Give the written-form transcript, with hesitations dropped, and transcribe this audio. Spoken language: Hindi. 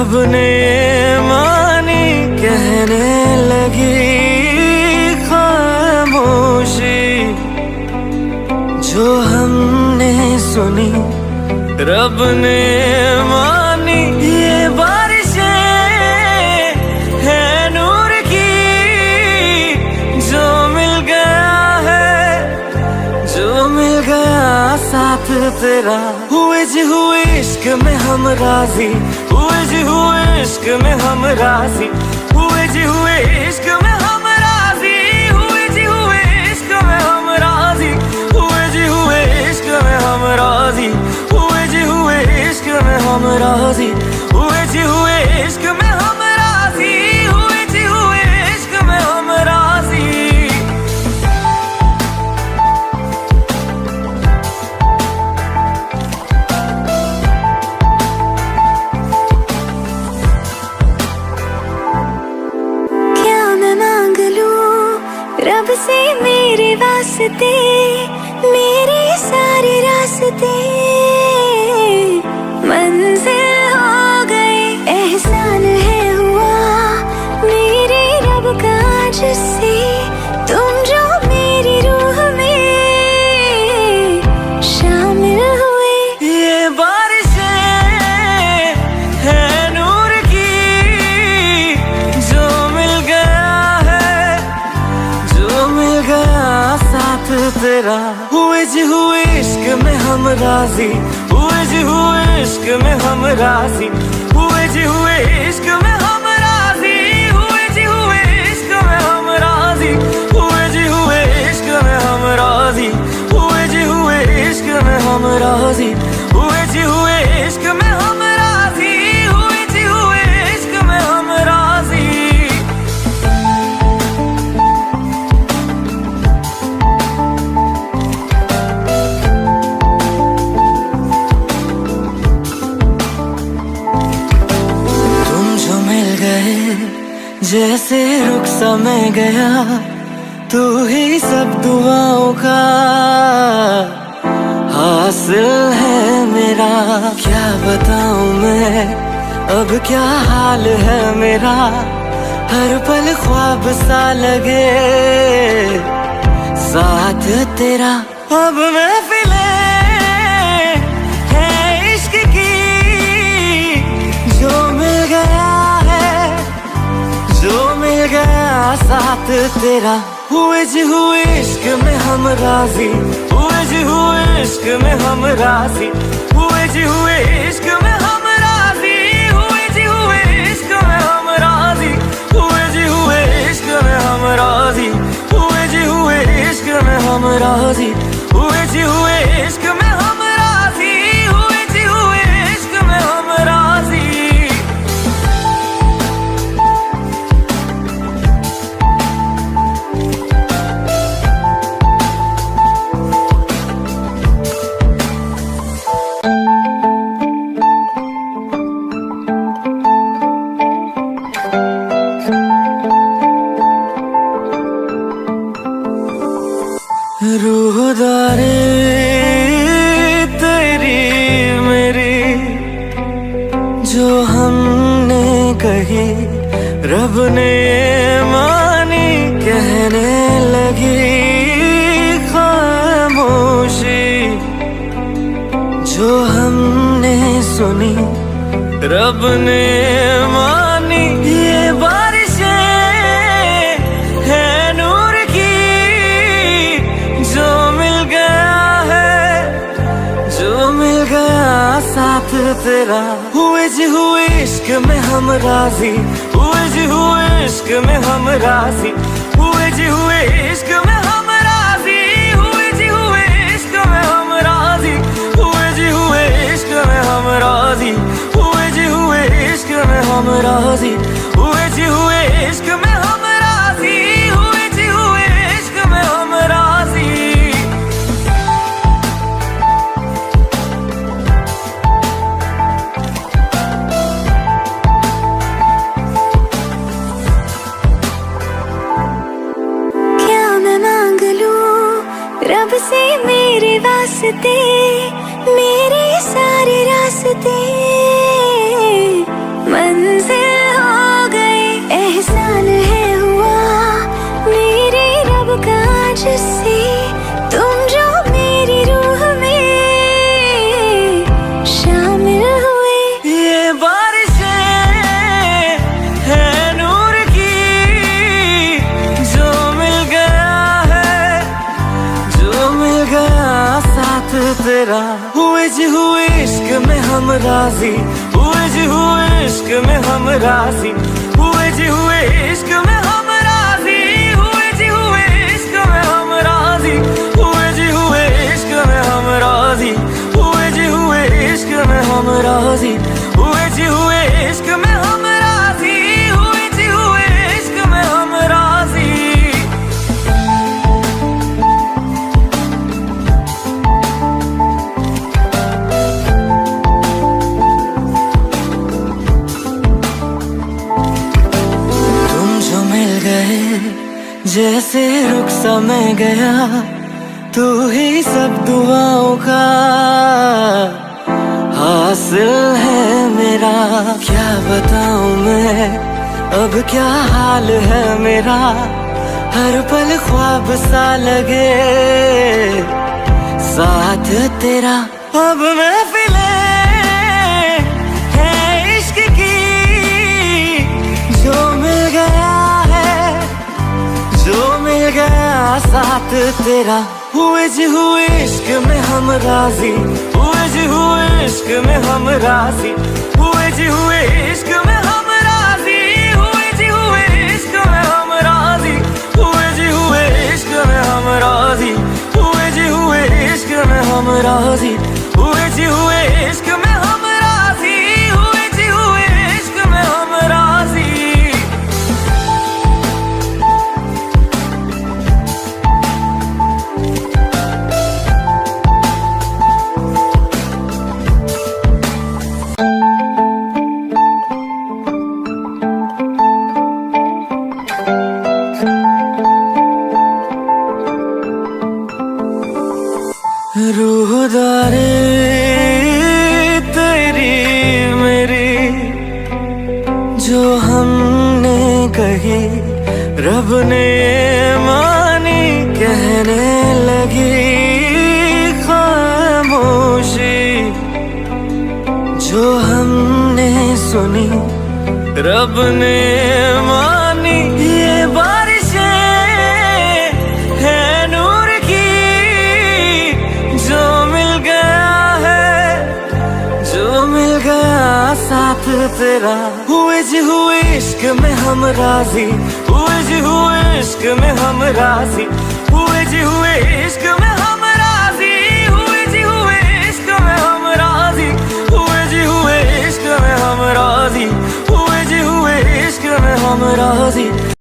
रब ने मानी कहने लगी खामोशी, जो हमने सुनी रब ने मानी। ये बारिशें है नूर की, जो मिल गया है, जो मिल गया साथ तेरा। हुए जी हुए इश्क में हम राजी, हुए जी हुए इश्क में हम राजी, हुए जी हुए इश्क में हम राजी, हुए जी हुए इश्क में हम राजी, हुए जी हुए इश्क में हम राजी, हुए जी हुए इश्क में हम राजी, हुए जी हुए इश्क में हम राजी, हुए जी हुए इश्क में हम राजी। रब से मेरे वास्ते, मेरे सारे रास्ते मंजिल हो गए। एहसान है हुआ मेरे रब का जिससे, तुम जो मेरी रूह में शामिल हुए। ये बारिशें है नूर की, जो मिल गया है, जो मिल गया साथ तेरा। हुए जी हुए इश्क में हम राजी, हुए जी हुए इश्क में हम राजी, हुए जी हुए इश्क में हम राजी, हुए जी हुए इश्क में हम राजी, हुए जी हुए इश्क में हम राजी, हुए जी हुए इश्क में हम राजी, हुए जी हुए इश्क में हम राजी, हुए जी हुए इश्क में हम राजी। जैसे रुख सा मैं गया, तू ही सब दुआओं का हासिल है मेरा। क्या बताऊं मैं अब क्या हाल है मेरा, हर पल ख्वाब सा लगे साथ तेरा। अब महफिलें है इश्क की, जो मिल गया है, जो मिल गया साथ तेरा। हुए जी हुए इश्क में हम राजी, हुए जी हुए इश्क में हम राजी, हुए जी हुए इश्क में हम राजी, हुए जी हुए इश्क में हम राजी, हुए जी हुए इश्क में हम राजी, हुए जी हुए इश्क में हम राजी, हुए जी हुए इश्क में हम राजी, हुए जी हुए इश्क में हम राजी। रूहदारी तेरी मेरी, जो हमने कही रब ने मानी कहने लगी खामोशी, जो हमने सुनी रब ने मानी। ये बारिशें है नूर की, जो मिल गया है, जो मिल गया साथ तेरा। हुए जी हुए इश्क में हम राजी, हुए जी हुए इश्क में हम राजी, हुए जी हुए इश्क में हम राजी, हुए जी हुए इश्क में हम राजी, हुए जी हुए इश्क में हम राजी, हुए जी हुए इश्क में हम राजी, हुए जी हुए इश्क में हम राजी, हुए जी हुए इश्क में हम राजी। रब से मेरे वास्ते, मेरे सारे रास्ते मंजिल हो गई, एहसान है हुआ मेरे रब का जिससे तुम जो मेरी रूह में शामिल हुए। ये बारिशें है नूर की, जो मिल गया है, जो मिल गया साथ तेरा। हुए जी हुए इश्क में हम राजी, हुए जी हुए इश्क में हम राजी, हुए जी हुए इश्क में हम राजी, हुए जी हुए इश्क में हम राजी, हुए जी हुए इश्क में हम राजी, हुए जी हुए इश्क में हम राजी, हुए जी हुए इश्क में हम राजी, हुए जी हुए इश्क में हम राजी। तुम जो मिल गए जैसे रुख सा मैं गया, तू ही सब दुआओं का हासिल है मेरा। क्या बताऊं मैं अब क्या हाल है मेरा, हर पल ख्वाब सा लगे साथ तेरा। अब महफिलें है इश्क की, जो मिल गया है, जो मिल गया साथ तेरा। हुए जी हुए इश्क में हम राजी, हुए जी हुए इश्क में हम राजी, हुए जी हुए इश्क में हम राजी, हुए जी हुए इश्क में हम राजी, हुए जी हुए इश्क में हम राजी, हुए जी हुए इश्क में हम राजी, हुए जी हुए इश्क में हम राजी, हुए जी हुए इश्क में हम राजी। रूहदारी तेरी मेरी जो हमने कही, रब ने मानी, कहने लगी खामोशी। जो हमने सुनी, रब ने मानी। ये बारिशें है नूर की, जो मिल गया है, जो मिल गया साथ तेरा। हुए जी हुए इश्क में हम राजी, हुए जी हुए इश्क में हम राजी, हुए जी हुए इश्क में हम राजी, हुए जी हुए इश्क में हम राजी, हुए जी हुए इश्क में हम राजी, हुए जी हुए इश्क में हम राजी।